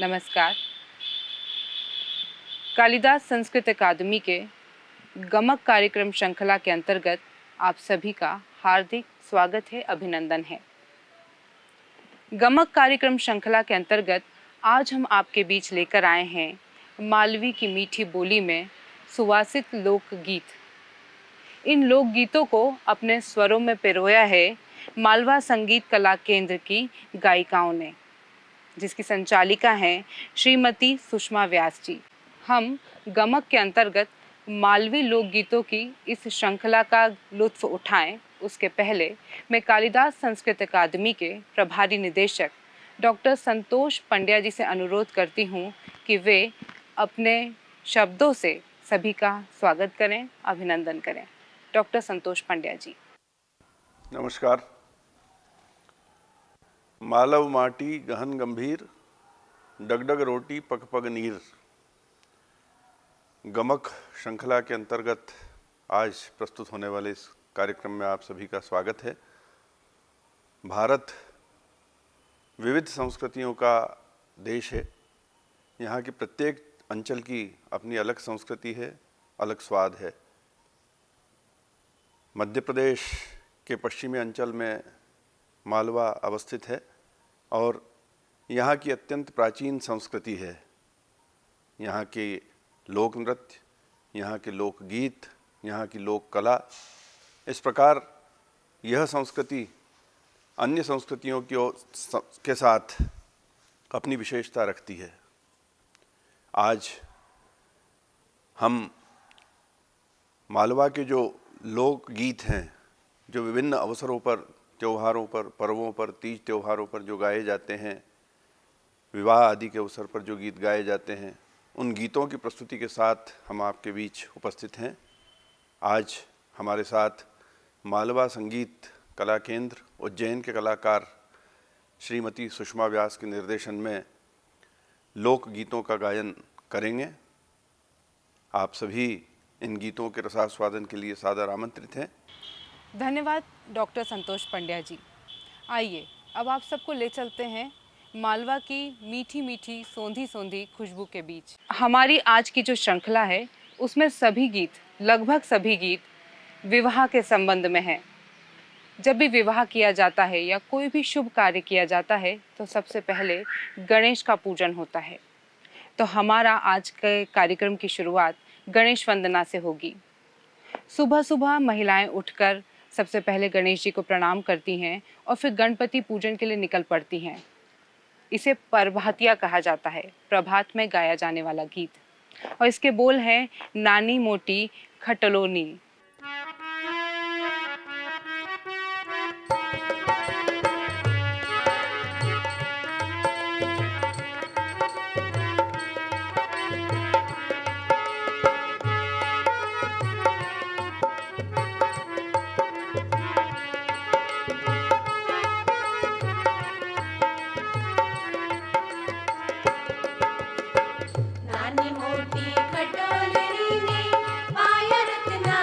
नमस्कार। कालिदास संस्कृत अकादमी के गमक कार्यक्रम श्रृंखला के अंतर्गत आप सभी का हार्दिक स्वागत है, अभिनंदन है। गमक कार्यक्रम श्रृंखला के अंतर्गत आज हम आपके बीच लेकर आए हैं मालवी की मीठी बोली में सुवासित लोकगीत। इन लोकगीतों को अपने स्वरों में पिरोया है मालवा संगीत कला केंद्र की गायिकाओं ने, जिसकी संचालिका हैं श्रीमती सुषमा व्यास जी। हम गमक के अंतर्गत मालवी लोकगीतों की इस श्रृंखला का लुत्फ उठाएं, उसके पहले मैं कालिदास संस्कृत अकादमी के प्रभारी निदेशक डॉक्टर संतोष पंड्या जी से अनुरोध करती हूं कि वे अपने शब्दों से सभी का स्वागत करें, अभिनंदन करें। डॉक्टर संतोष पंड्या जी। नमस्कार। मालव माटी गहन गंभीर, डगडग रोटी पग पग नीर। गमक श्रृंखला के अंतर्गत आज प्रस्तुत होने वाले इस कार्यक्रम में आप सभी का स्वागत है। भारत विविध संस्कृतियों का देश है। यहाँ की प्रत्येक अंचल की अपनी अलग संस्कृति है, अलग स्वाद है। मध्य प्रदेश के पश्चिमी अंचल में मालवा अवस्थित है और यहाँ की अत्यंत प्राचीन संस्कृति है। यहाँ के लोक नृत्य, यहाँ के लोकगीत, यहाँ की लोक कला, इस प्रकार यह संस्कृति अन्य संस्कृतियों के साथ अपनी विशेषता रखती है। आज हम मालवा के जो लोकगीत हैं, जो विभिन्न अवसरों पर, त्योहारों पर, पर्वों पर, तीज त्योहारों पर जो गाए जाते हैं, विवाह आदि के अवसर पर जो गीत गाए जाते हैं, उन गीतों की प्रस्तुति के साथ हम आपके बीच उपस्थित हैं। आज हमारे साथ मालवा संगीत कला केंद्र उज्जैन के कलाकार श्रीमती सुषमा व्यास के निर्देशन में लोक गीतों का गायन करेंगे। आप सभी इन गीतों के रसास्वादन के लिए सादर आमंत्रित हैं। धन्यवाद डॉक्टर संतोष पंड्या जी। आइए अब आप सबको ले चलते हैं मालवा की मीठी मीठी सोंधी सोंधी खुशबू के बीच। हमारी आज की जो श्रृंखला है उसमें सभी गीत, लगभग सभी गीत विवाह के संबंध में हैं। जब भी विवाह किया जाता है या कोई भी शुभ कार्य किया जाता है तो सबसे पहले गणेश का पूजन होता है। तो हमारा आज के कार्यक्रम की शुरुआत गणेश वंदना से होगी। सुबह सुबह महिलाएं उठकर सबसे पहले गणेश जी को प्रणाम करती हैं और फिर गणपति पूजन के लिए निकल पड़ती हैं। इसे प्रभातिया कहा जाता है, प्रभात में गाया जाने वाला गीत। और इसके बोल हैं नानी मोटी खटलोनी। नानी मोटी खटोलरी ने पाया रत्ना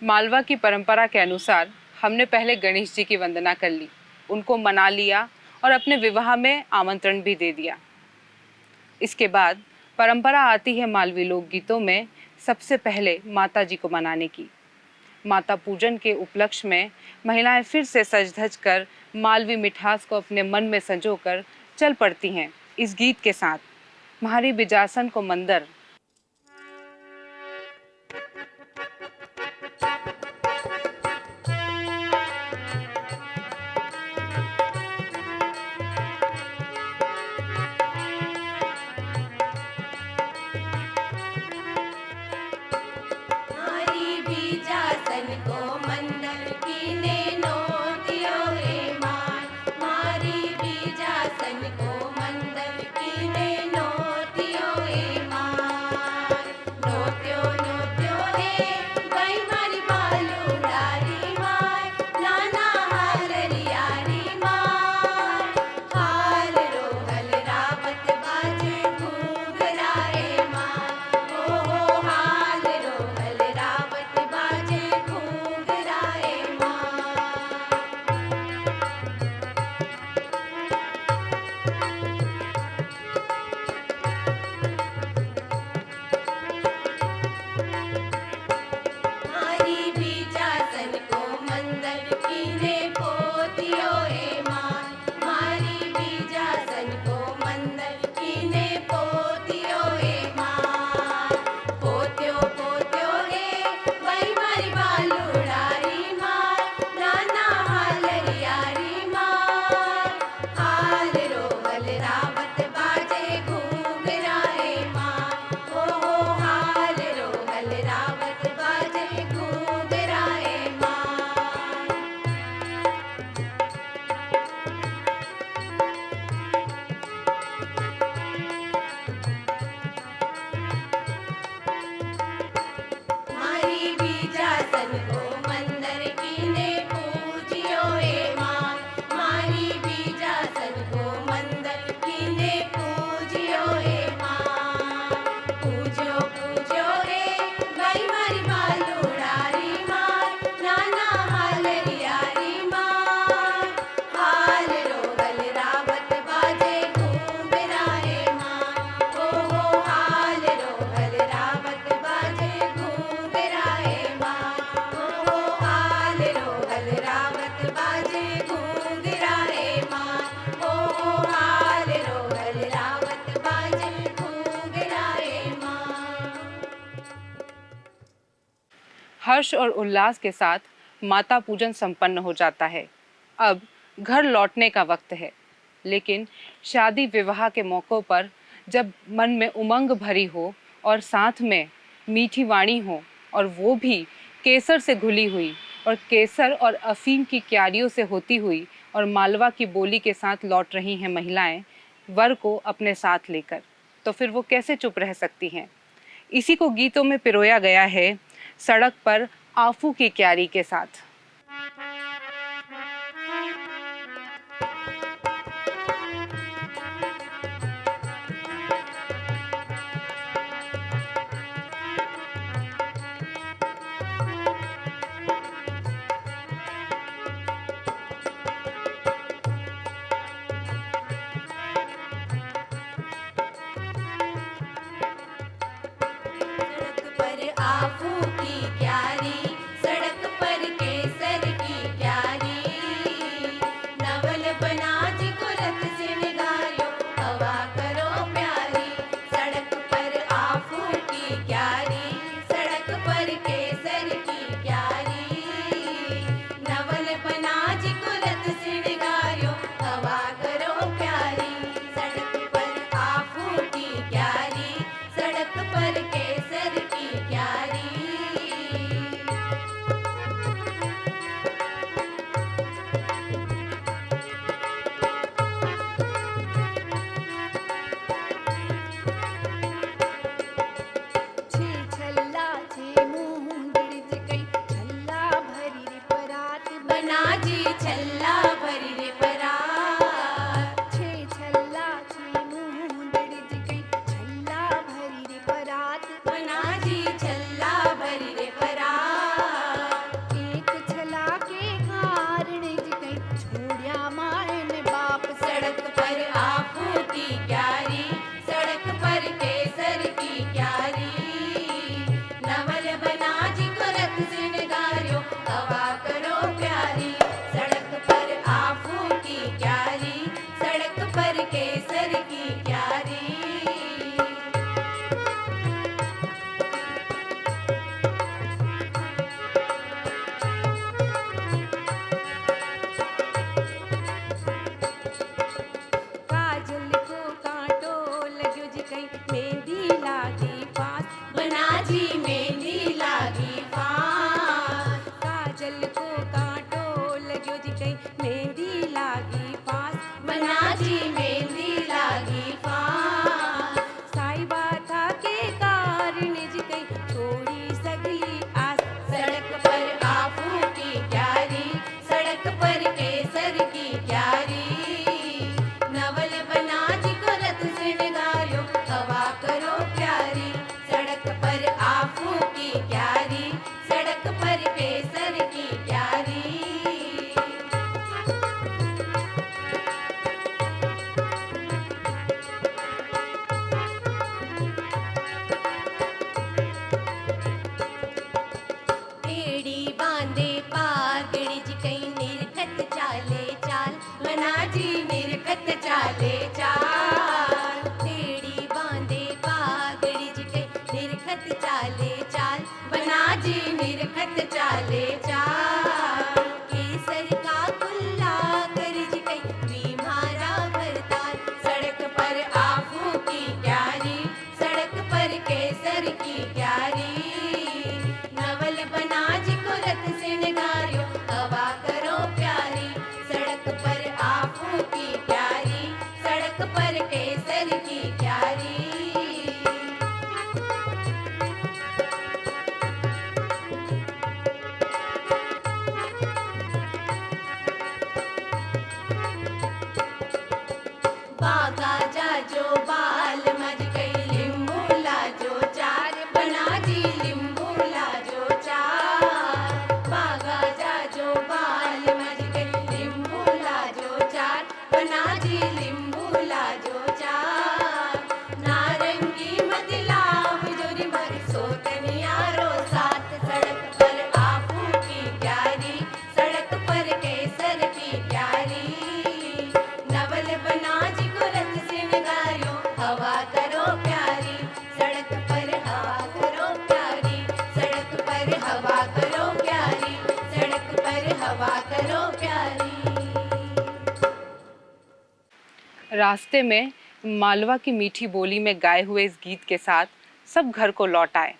मालवा की परंपरा के अनुसार हमने पहले गणेश जी की वंदना कर ली, उनको मना लिया और अपने विवाह में आमंत्रण भी दे दिया। इसके बाद परंपरा आती है मालवी लोकगीतों में सबसे पहले माता जी को मनाने की। माता पूजन के उपलक्ष्य में महिलाएं फिर से सज धज कर मालवी मिठास को अपने मन में संजोकर चल पड़ती हैं इस गीत के साथ। म्हारी बिजासन को मंदर। हर्ष और उल्लास के साथ माता पूजन संपन्न हो जाता है। अब घर लौटने का वक्त है, लेकिन शादी विवाह के मौक़ों पर जब मन में उमंग भरी हो और साथ में मीठी वाणी हो और वो भी केसर से घुली हुई और केसर और अफीम की क्यारियों से होती हुई और मालवा की बोली के साथ लौट रही हैं महिलाएं वर को अपने साथ लेकर, तो फिर वो कैसे चुप रह सकती हैं। इसी को गीतों में पिरोया गया है सड़क पर आफू की क्यारी के साथ। आफू की क्यारी, सड़क पर केसर केसर की क्यारी। काजल को कांटो लग्यो जी कई मेहंदी लागी पास, बना जी मेहंदी लागी पास। काजल को कांटो लग्यो जी कई मेहंदी लागी पास, बना जी मेहंदी लागी पास। साहिबा था के कारण जी कई छोड़ी सगली आस, सड़क पर आफू की क्यारी, सड़क पर केसर की क्यारी। नवल बना जी को रत सिंगारो, हवा करो प्यारी, सड़क पर आफू की क्यारी, सड़क पर केसर की क्यारी। टेढ़ी बांधे पागड़ी जी कई निरखत चाले चाल, बना जी निरखत चाले चाल। टेढ़ी बांधे पागड़ी जी कई निरखत चाले चाल, बना जी निरखत चाले चाल। केसर का कुल्ला कर जी कई बीमारा भरताल, सड़क पर आफू की क्यारी, सड़क पर केसर की क्यारी। नवल बना जी को रत सिंगारो, हवा करो प्यारी, सड़क पर आफू की क्यारी, सड़क पर केसर की क्यारी। बागा जा जो बाल मज गई लिंबू ला जो चार, बना जी लिंबू ला जो चार। बागा जा जो बाल मज गई लिंबू ला जो चार, बना जी लिंबू ला जो चार। नारंगी मदिलाव जोरी मर सोतनिया रो साथ, सड़क पर आफू की क्यारी, सड़क पर केसर की क्यारी। नवल बना जी को रत सिंगारो, हवा करो प्यारी, सड़क पर हवा करो प्यारी, सड़क पर हवा करो प्यारी, सड़क पर हवा करो प्यारी। रास्ते में मालवा की मीठी बोली में गाए हुए इस गीत के साथ सब घर को लौट आए।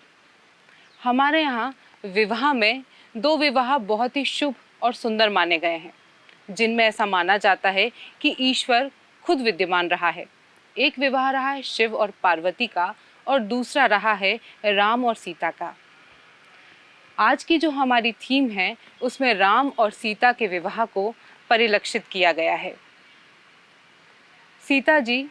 हमारे यहाँ विवाह में 2 विवाह बहुत ही शुभ और सुंदर माने गए हैं, जिनमें ऐसा माना जाता है कि ईश्वर खुद विद्यमान रहा है। एक विवाह रहा है शिव और पार्वती का, और दूसरा रहा है राम और सीता का। आज की जो हमारी थीम है उसमें राम और सीता के विवाह को परिलक्षित किया गया है। सीता जी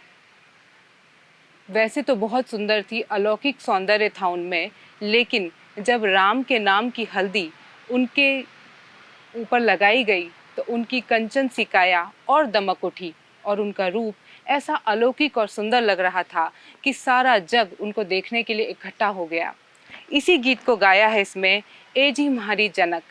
वैसे तो बहुत सुंदर थी, अलौकिक सौंदर्य था उनमें, लेकिन जब राम के नाम की हल्दी उनके ऊपर लगाई गई तो उनकी कंचन सी काया और दमक उठी, और उनका रूप ऐसा अलौकिक और सुंदर लग रहा था कि सारा जग उनको देखने के लिए इकट्ठा हो गया। इसी गीत को गाया है इसमें ए जी म्हारी जनक।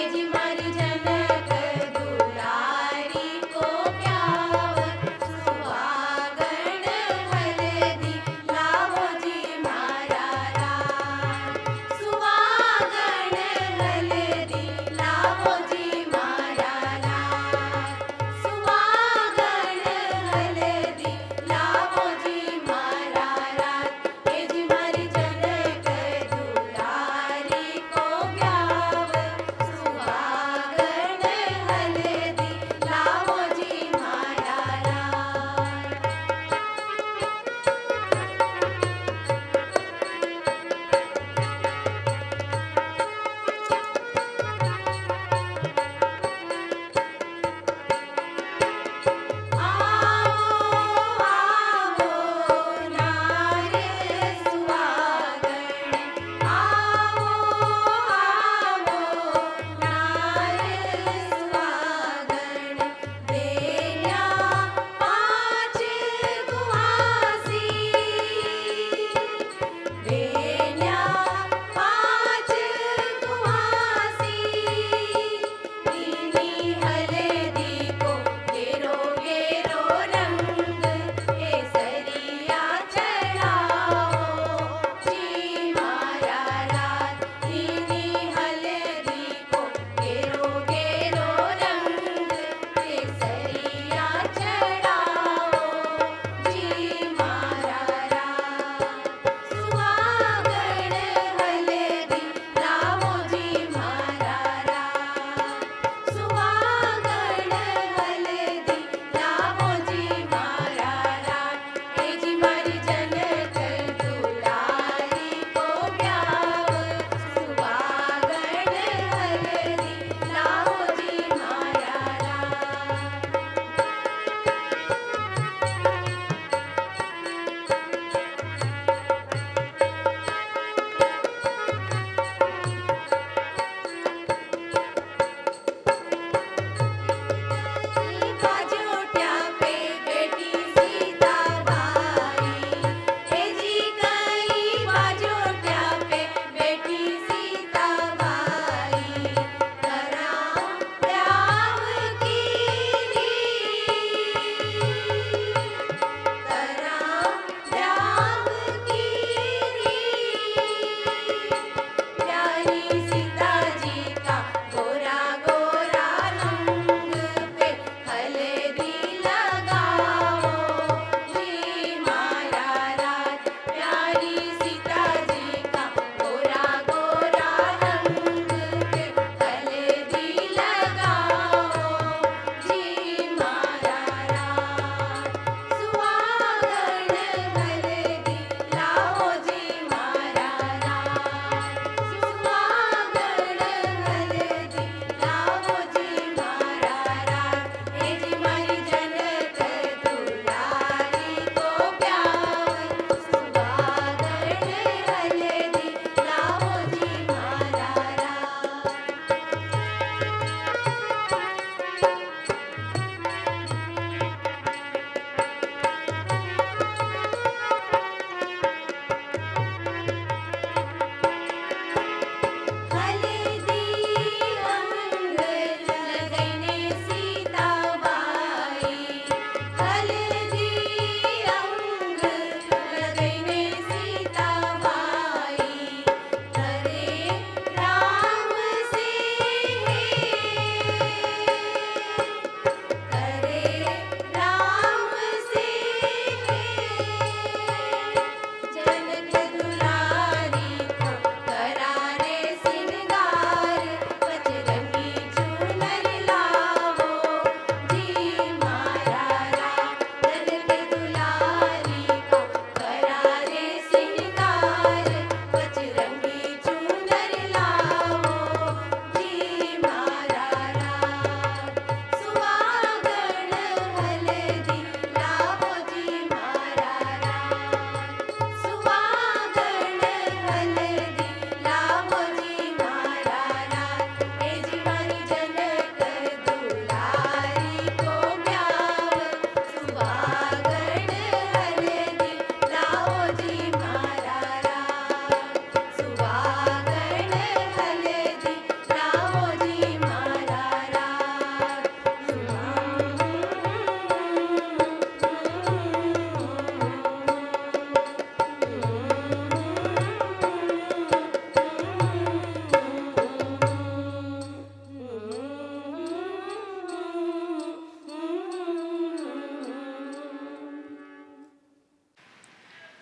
जी मारी जनक दुलारी को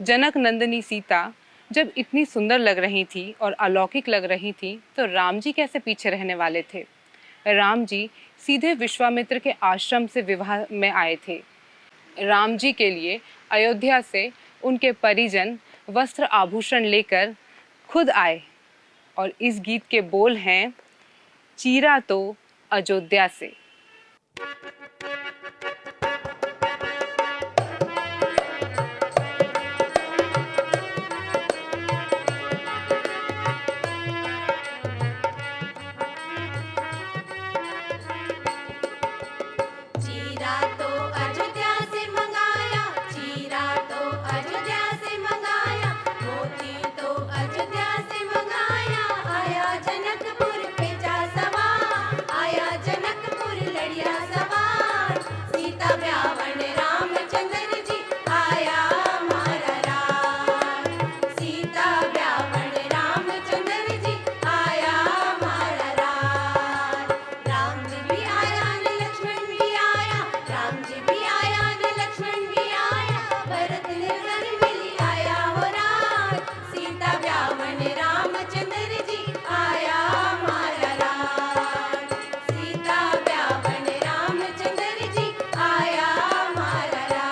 जनक नंदिनी सीता जब इतनी सुंदर लग रही थी और अलौकिक लग रही थी तो राम जी कैसे पीछे रहने वाले थे। राम जी सीधे विश्वामित्र के आश्रम से विवाह में आए थे। राम जी के लिए अयोध्या से उनके परिजन वस्त्र आभूषण लेकर खुद आए और इस गीत के बोल हैं, चीरा तो अयोध्या से। चीरा तो अयोध्या से मंगाया, चीरा तो अयोध्या से मंगाया, मोती तो अयोध्या से मंगाया। आया जनकपुर पे जा सवार, आया जनकपुर लड़िया सवार। सीता ब्यावन रामचंद्र जी आया हमारा राज, सीता ब्यावन रामचंद्र जी आया हमारा राज। राम जी भी आया न लक्ष्मण भी आया, राम जी भी आया न लक्ष्मण भी आया। भरत निर्धन मिली आया हो राज, सीता ब्यावन रामचंद्र जी आया हमारा राज, सीता ब्यावन रामचंद्र जी आया हमारा राज।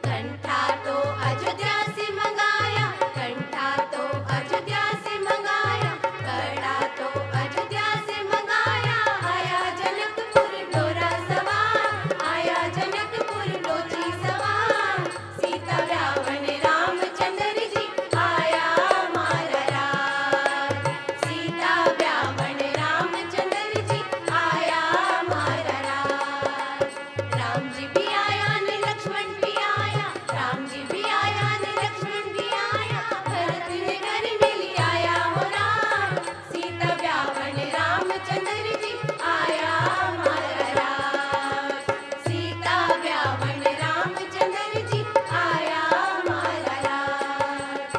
कंठा तो अयोध्या से मंगाया, कंठा तो अयोध्या से मंगाया, कड़ा तो अयोध्या से मंगाया। आया जनकपुर डोरा सवार, आया जनकपुर डोची सवार। सीता ब्यावन रामचंद्र जी आया हमारा राज, सीता ब्यावन रामचंद्र जी आया हमारा राज। राम जी भी आया न लक्ष्मण भी आया, राम जी भी आया न लक्ष्मण भी आया। भरत ने घर मिली आया हो राज, सीता ब्यावन रामचंद्र जी आया हमारा राज, सीता ब्यावन रामचंद्र जी आया हमारा राज।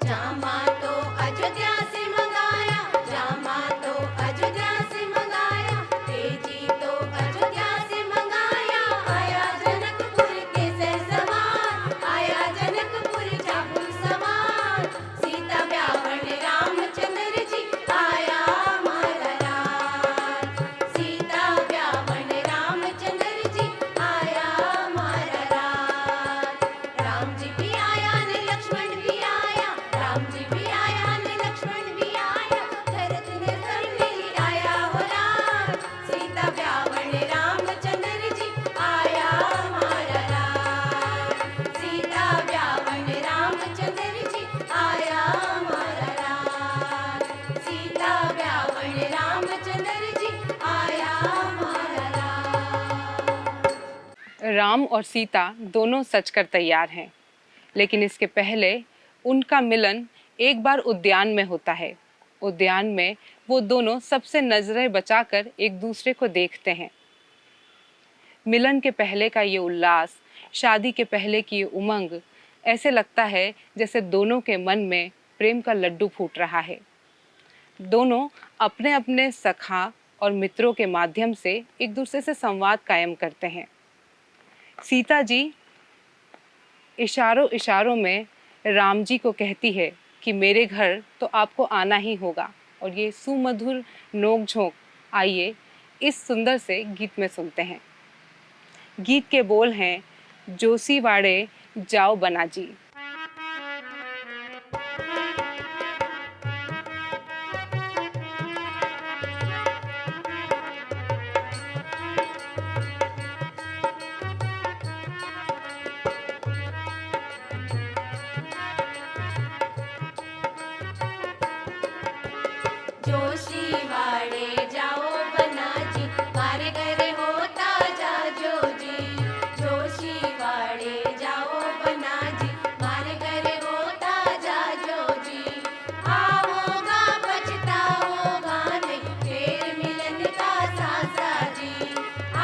जामा तो अयोध्या से मंगाया, जामा तो अयोध्या से मंगाया, तेजी तो अयोध्या से मंगाया। आया जनकपुर केसर सवार, आया जनकपुर चाबुक सवार। सीता ब्यावन रामचंद्र जी आया हमारा राज, सीता ब्यावन रामचंद्र जी आया हमारा राज। राम जी भी आया न लक्ष्मण भी आया, राम जी भी आया न लक्ष्मण भी आया। भरत निर्धन मिली आया हो राज, सीता ब्यावन रामचंद्र जी आया हमारा राज, सीता ब्यावन रामचंद्र जी आया हमारा राज, सीता ब्यावन रामचंद्र जी आया हमारा राज। राम और सीता दोनों सच कर तैयार हैं, लेकिन इसके पहले उनका मिलन एक बार उद्यान में होता है। उद्यान में वो दोनों सबसे नजरें बचाकर एक दूसरे को देखते हैं। मिलन के पहले का ये उल्लास, शादी के पहले की ये उमंग, ऐसे लगता है जैसे दोनों के मन में प्रेम का लड्डू फूट रहा है। दोनों अपने अपने सखा और मित्रों के माध्यम से एक दूसरे से संवाद कायम करते हैं। सीता जी इशारों इशारों में राम जी को कहती है कि मेरे घर तो आपको आना ही होगा, और ये सुमधुर नोक-झोंक आइए इस सुंदर से गीत में सुनते हैं। गीत के बोल हैं, जोशीवाड़े जाओ बना जी। जोशीवाड़े जाओ बना जी, मारे घर होता जा जो जी। जोशीवाड़े जाओ बना जी, जी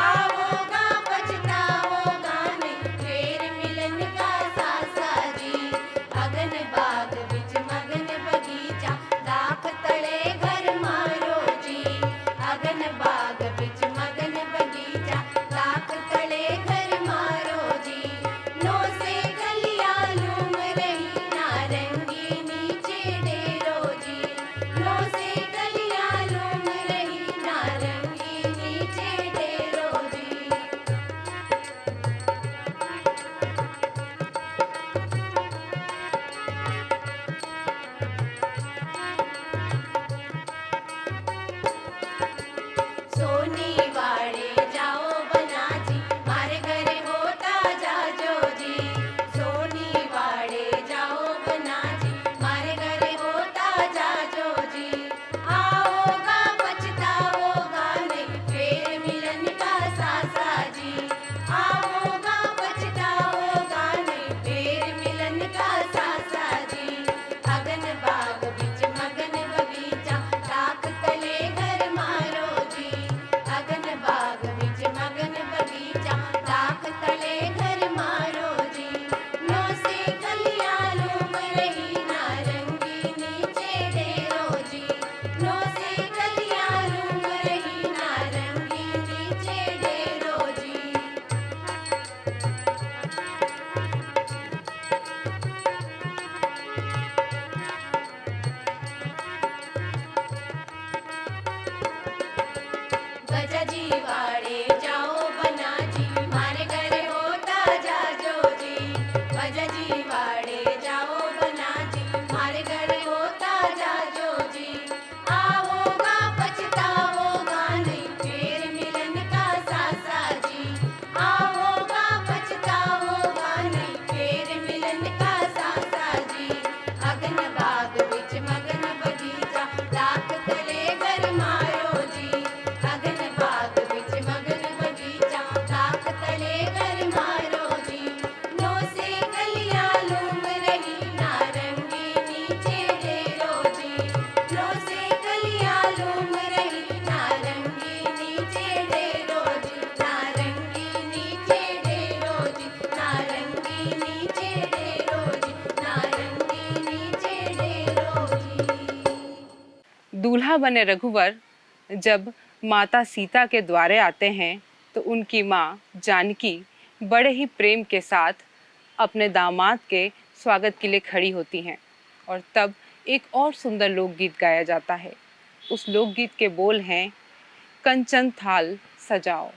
आओगा पछताओगा नहीं फिर मिलन का सासा जी अगन बाग बिच मगन बगीचा दाख तले घर मारो जी अगन बाग बिच मगन बगीचा दाख तले घर मारो जी नो से गलिया लूम रही नारंगी नीचे डेरो जी नो से गलिया लूम रही नारंगी नीचे डेरो जी सोनी वाड़े जाओ बनाजी मारे घरे होता जाजो जी सोनी वाड़े जाओ बनाजी मारे घरे होता जाजो जी आओगा पछताओगा नहीं फिर मिलन का सासा जी आओगा पछताओगा नहीं फिर मिलन का सासा जी अगन बाग बिच मगन बगीचा ताक तले घर मारो जी अगन बाग बिच मगन बगीचा ताक तले घर मारो जी नो से गलिया लूम रही नारंगी नीचे डेरो जी नो से गलिया लूम रही नारंगी नीचे डेरो जी गजाजी वाड़े जाओ बनाजी मारे घरे होता जाजो जी गजाजी वाड़े जाओ बनाजी मारे घरे होता जाजो जी आओगा पछताओगा नहीं फिर मिलन का सासा जी आओगा पछताओगा नहीं फिर मिलन का सासा जी अगन बाग बिच मगन बगीचा ताक तले घर मारो जी अगन बाग बिच मगन बगीचा ताक तले घर मारो जी नो से गलिया लूम रही नारंगी नीचे डेरो जी नो से गलिया लूम रही नारंगी नीचे डेरो जी नारंगी नीचे डेरो जी नारंगी नीचे डेरो जी नारंगी नीचे डेरो जी दूल्हा बने रघुवर जब माता सीता के द्वारे आते हैं तो उनकी माँ जानकी बड़े ही प्रेम के साथ अपने दामाद के स्वागत के लिए खड़ी होती हैं और तब एक और सुंदर लोकगीत गाया जाता है। उस लोकगीत के बोल हैं कंचन थाल सजाओ।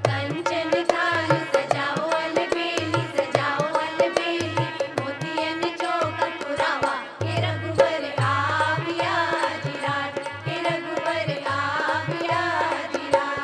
कंचन थाल सजाओ अलबेली सजाओ अलबेली मोतियन चौका पुरावा के रघुवर आविया जिराट के रघुवर आविया जिराट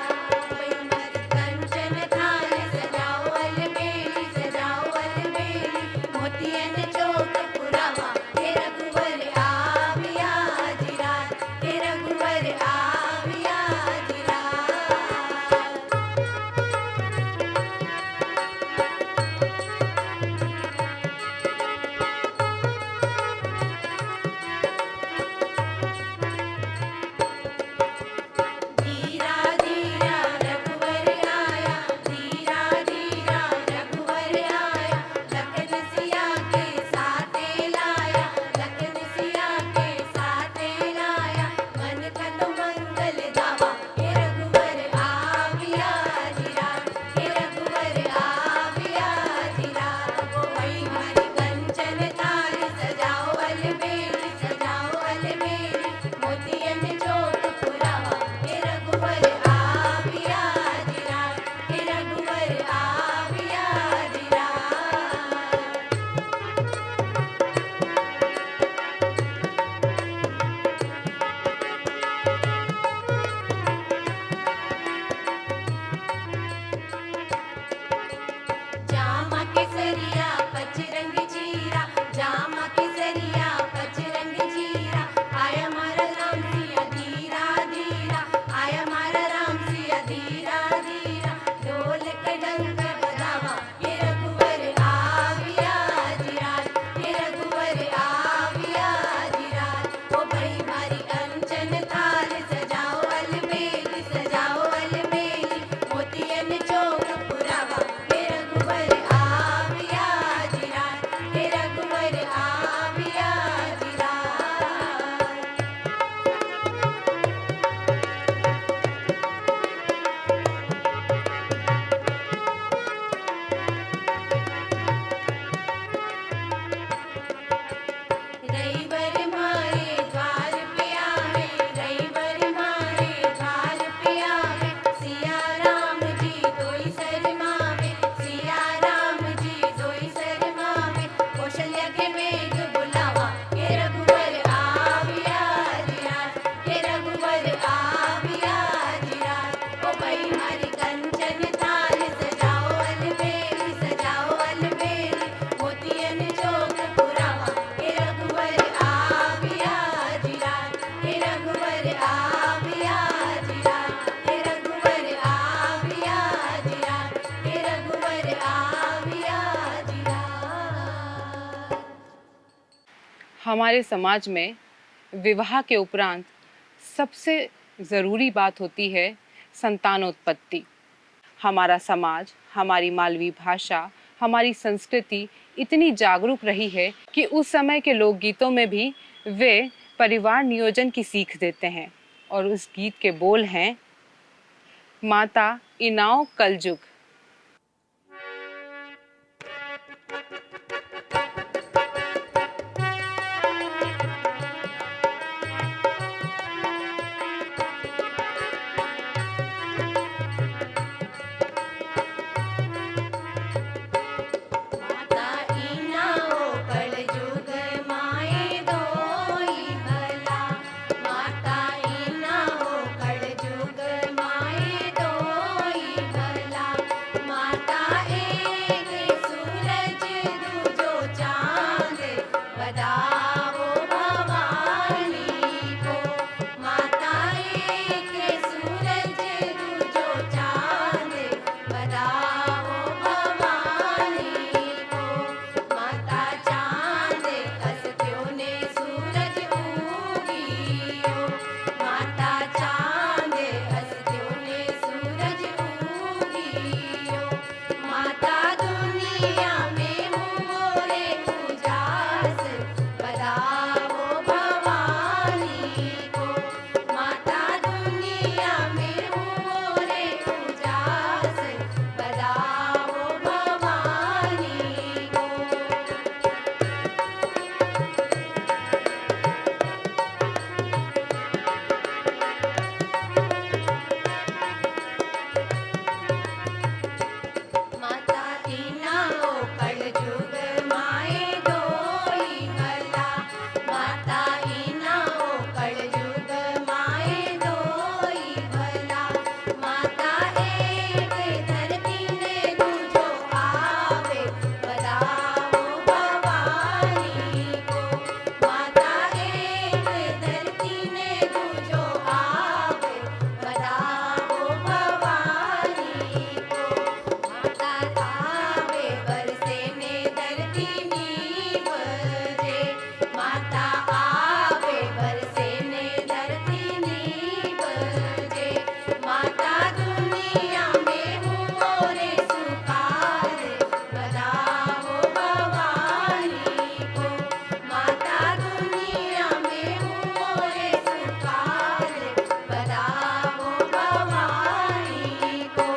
हमारे समाज में विवाह के उपरांत सबसे ज़रूरी बात होती है संतानोत्पत्ति। हमारा समाज, हमारी मालवी भाषा, हमारी संस्कृति इतनी जागरूक रही है कि उस समय के लोकगीतों में भी वे परिवार नियोजन की सीख देते हैं। और उस गीत के बोल हैं, माता इनाओ कलजुग। माता इनाओ कलजुग माए दोई भला, माता इनाओ कलजुग माए दोई भला, माता एक सूरज दूजो चांद, बदाओ भवानी को, माता एक सूरज दूजो चांद, बदाओ भवानी को, माता चांद कस क्यों ने सूरज उगियो, माता चांद कस क्यों ने सूरज उगियो, माता दुनिया में मोरे उजास, बदाओ भवानी को, माता दुनिया में मोरे उजास, बदाओ भवानी को। माता इनाओ कलजुग माए दोई भला, माता इनाओ कलजुग माए दोई भला, माता एक धरती ने दूजो आवे, बदाओ भवानी को, माता एक धरती ने दूजो आवे, बदाओ भवानी को, माता आवे बरसे ने धरती नीव जे, माता आवे बरसे ने धरती नीव जे, माता दुनिया में मोरे सुखार, बदाओ भवानी को, माता दुनिया में मोरे सुखार, बदाओ भवानी को।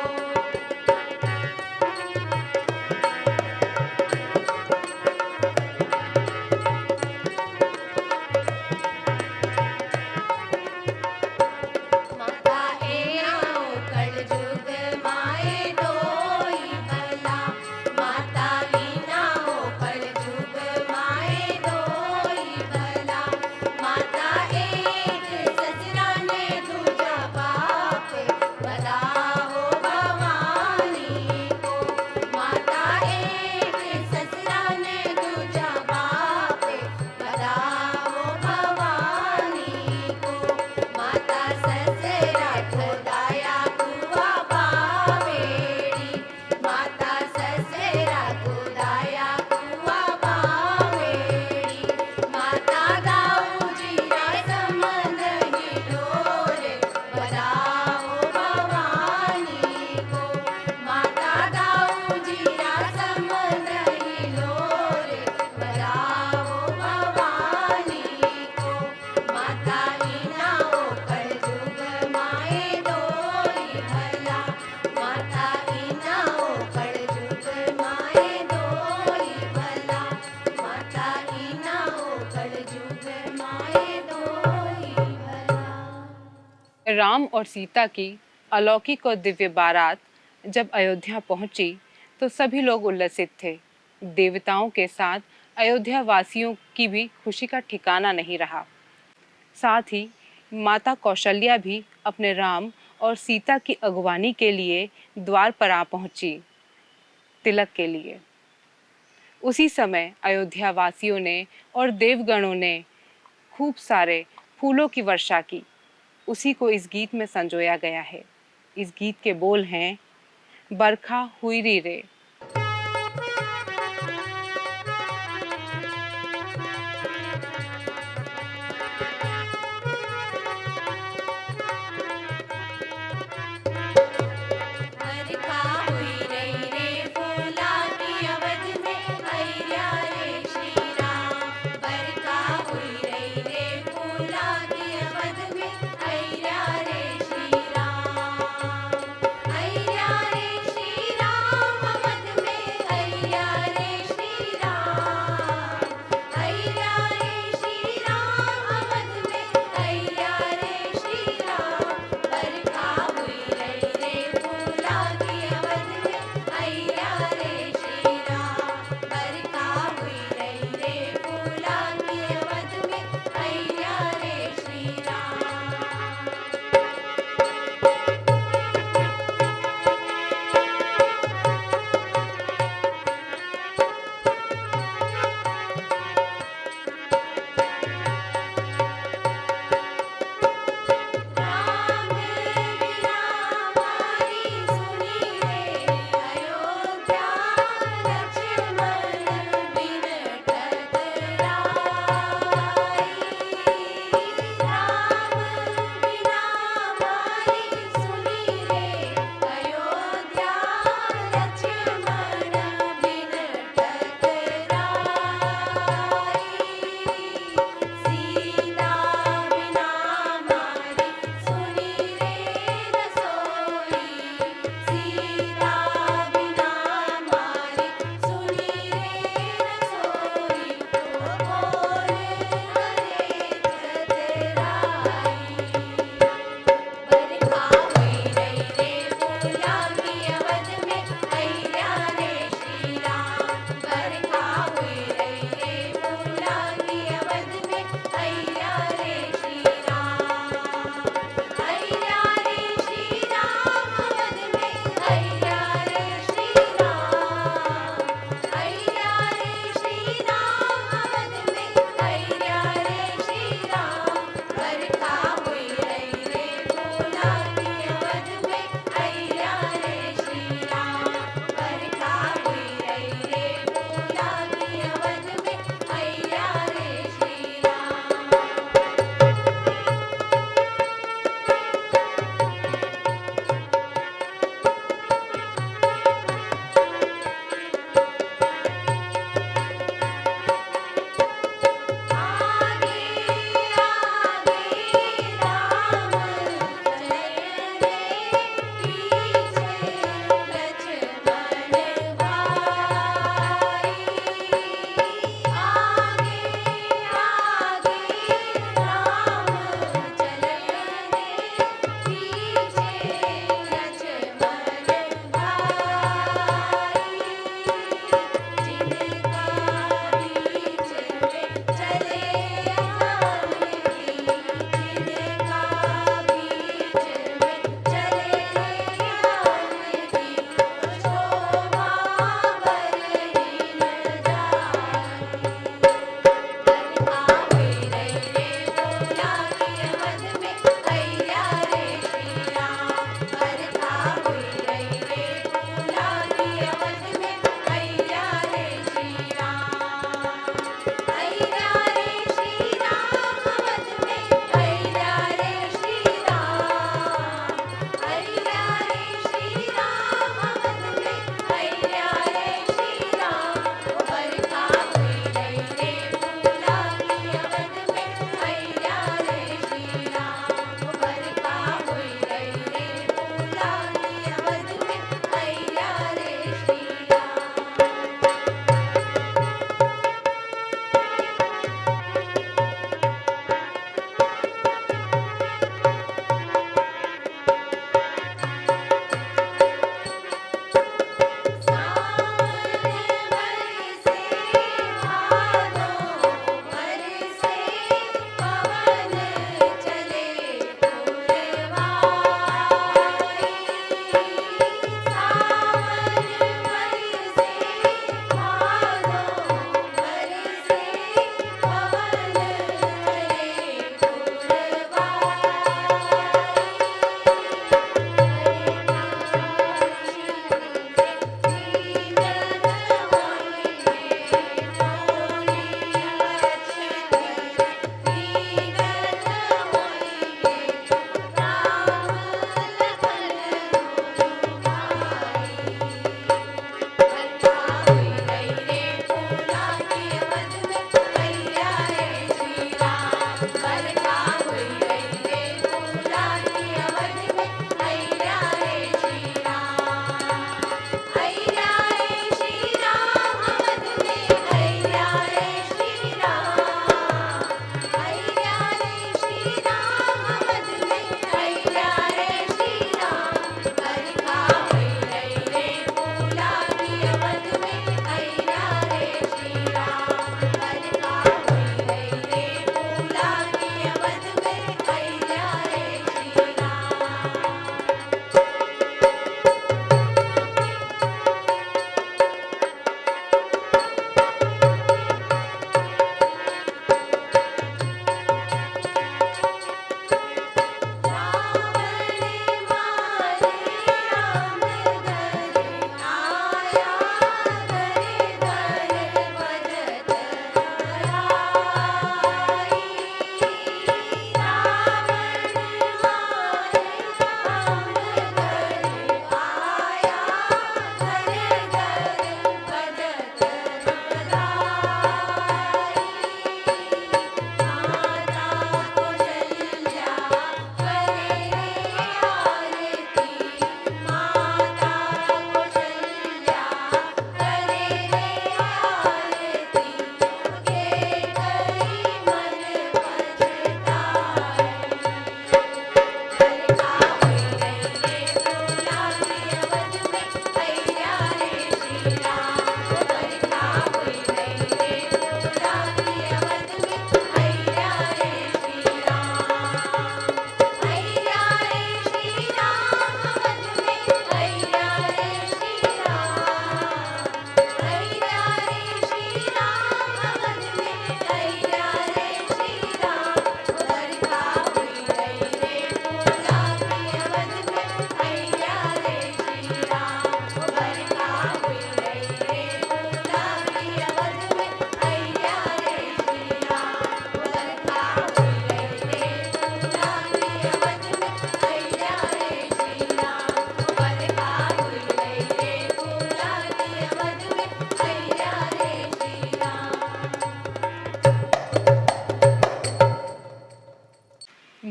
माता इनाओ कलजुग माए दोई भला, माता इनाओ कलजुग माए दोई भला, माता एक ससुरा ने दूजा बाप, बदाओ भवानी को, माता एक ससुरा ने दूजा बाप, बदाओ भवानी को, माता ससुरा खुदाया कुआ बावेड़ी, माता ससुरा खुदाया कुआ बावेड़ी, माता दाऊ जीरा समंद हिलोरे, बदाओ भवानी को, माता दाऊ जीरा समंद हिलोरे, बदाओ भवानी को, माता इनाओ कलजुग माए दोई भला, माता इनाओ कलजुग माए दोई भला, माता इनाओ कलजुग माए दोई भला। राम और सीता की अलौकिक और दिव्य बारात जब अयोध्या पहुंची तो सभी लोग उल्लसित थे। देवताओं के साथ अयोध्या वासियों की भी खुशी का ठिकाना नहीं रहा। साथ ही माता कौशल्या भी अपने राम और सीता की अगवानी के लिए द्वार पर आ पहुंची, तिलक के लिए। उसी समय अयोध्या वासियों ने और देवगणों ने खूब सारे फूलों की वर्षा की। उसी को इस गीत में संजोया गया है। इस गीत के बोल हैं, बरखा हुई रे।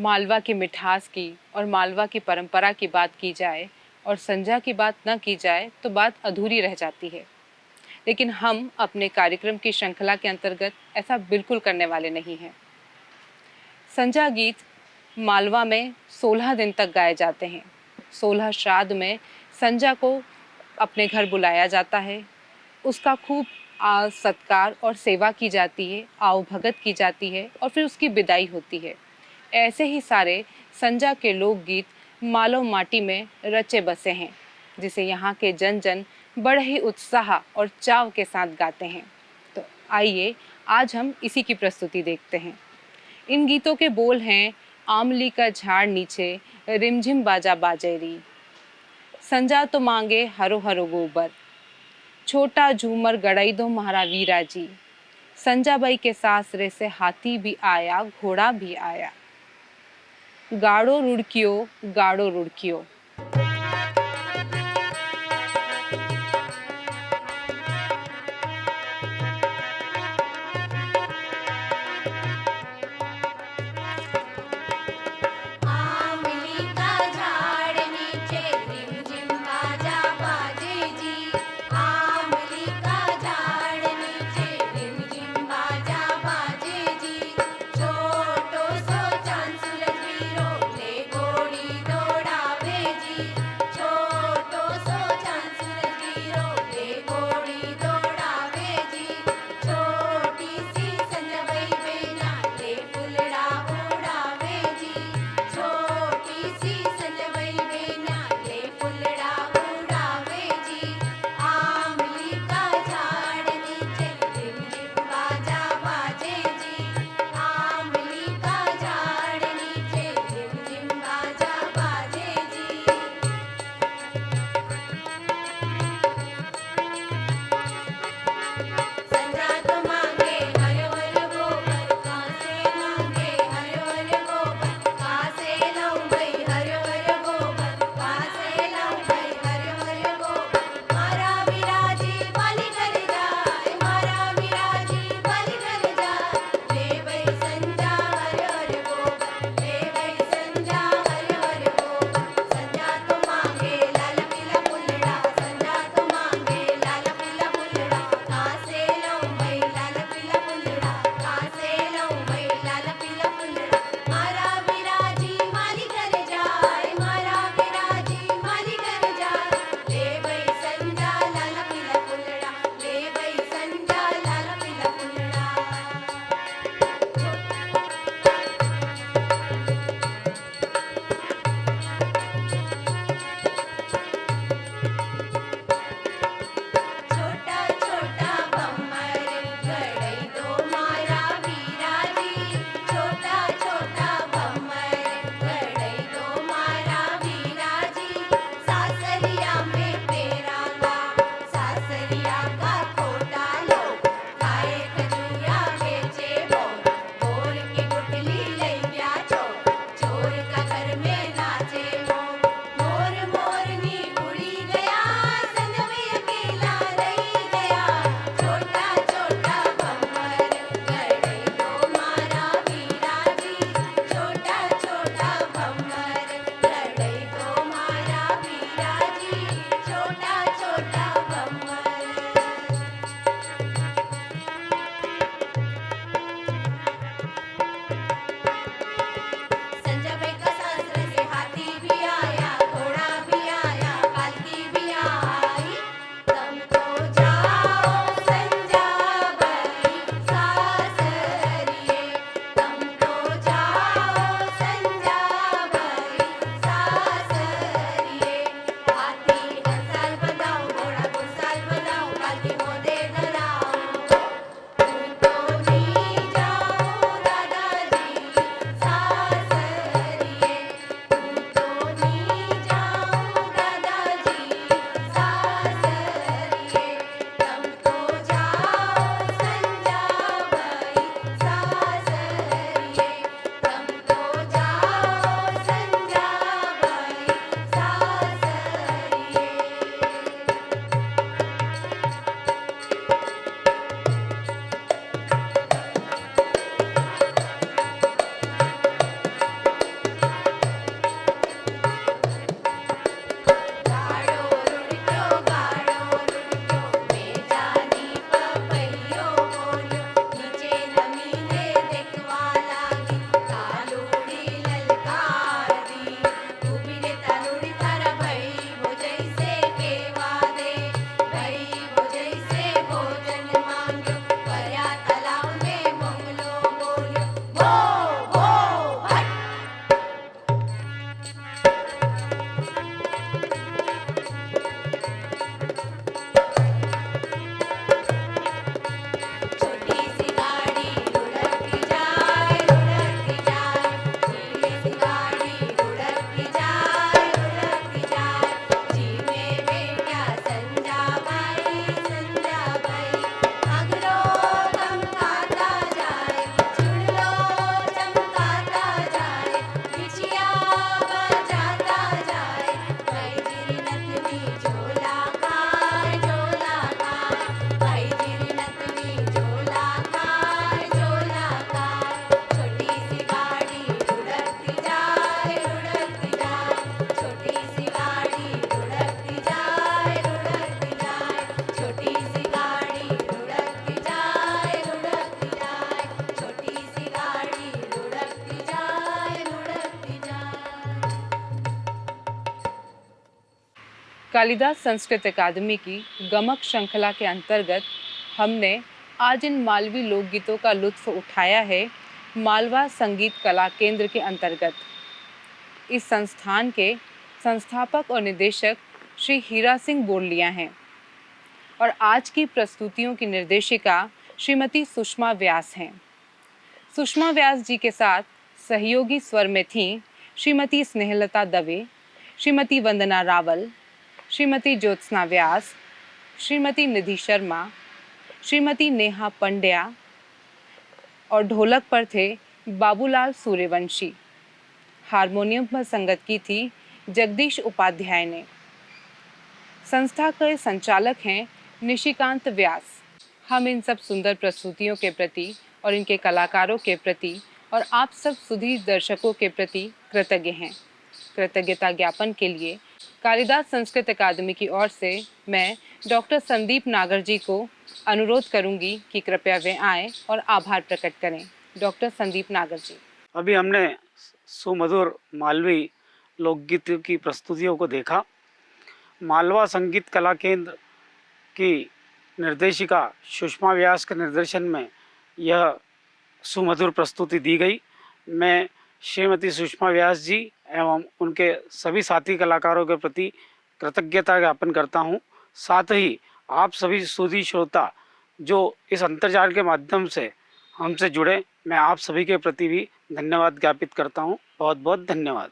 मालवा की मिठास की और मालवा की परंपरा की बात की जाए और संजा की बात न की जाए तो बात अधूरी रह जाती है। लेकिन हम अपने कार्यक्रम की श्रृंखला के अंतर्गत ऐसा बिल्कुल करने वाले नहीं हैं। संजा गीत मालवा में 16 दिन तक गाए जाते हैं। 16 श्राद्ध में संजा को अपने घर बुलाया जाता है, उसका खूब सत्कार और सेवा की जाती है, आओ भगत की जाती है और फिर उसकी विदाई होती है। ऐसे ही सारे संजा के लोकगीत मालव माटी में रचे बसे हैं, जिसे यहाँ के जन जन बड़े ही उत्साह और चाव के साथ गाते हैं। तो आइए आज हम इसी की प्रस्तुति देखते हैं। इन गीतों के बोल हैं, आमली का झाड़ नीचे रिमझिम बाजा बाजेरी, संजा तो मांगे हरो हरो गोबर, छोटा झूमर गड़ई दो महारा वीरा जी, संजाबाई के सासरे से हाथी भी आया घोड़ा भी आया, गाड़ो रुड़कियो गाड़ो रुड़कियो। आमली का झाड़ नीचे रिमझिम बाजा बाजे जी, आमली का झाड़ नीचे रिमझिम बाजा बाजे जी, छोटो सो चांद सूरज वीरो ले घोड़ी दौड़ावे कालिदास संस्कृत अकादमी की गमक श्रृंखला के अंतर्गत हमने आज इन मालवी लोकगीतों का लुत्फ उठाया है मालवा संगीत कला केंद्र के अंतर्गत। इस संस्थान के संस्थापक और निदेशक श्री हीरा सिंह बोरलिया हैं और आज की प्रस्तुतियों की निर्देशिका श्रीमती सुषमा व्यास हैं। सुषमा व्यास जी के साथ सहयोगी स्वर में थीं श्रीमती स्नेहलता दवे, श्रीमती वंदना रावल, श्रीमती ज्योत्सना व्यास, श्रीमती निधि शर्मा, श्रीमती नेहा पंड्या और ढोलक पर थे बाबूलाल सूर्यवंशी। हारमोनियम पर संगत की थी जगदीश उपाध्याय ने। संस्था के संचालक हैं निशिकांत व्यास। हम इन सब सुंदर प्रस्तुतियों के प्रति और इनके कलाकारों के प्रति और आप सब सुधीर दर्शकों के प्रति कृतज्ञ हैं। कृतज्ञता ज्ञापन के लिए कालिदास संस्कृत अकादमी की ओर से मैं डॉक्टर संदीप नागर जी को अनुरोध करूंगी कि कृपया वे आएं और आभार प्रकट करें। डॉक्टर संदीप नागर जी। अभी हमने सुमधुर मालवी लोकगीत की प्रस्तुतियों को देखा। मालवा संगीत कला केंद्र की निर्देशिका सुषमा व्यास के निर्देशन में यह सुमधुर प्रस्तुति दी गई। मैं श्रीमती सुषमा व्यास जी एवं उनके सभी साथी कलाकारों के प्रति कृतज्ञता ज्ञापन करता हूँ। साथ ही आप सभी सुधी श्रोता जो इस अंतर्जाल के माध्यम से हमसे जुड़े, मैं आप सभी के प्रति भी धन्यवाद ज्ञापित करता हूँ। बहुत बहुत धन्यवाद।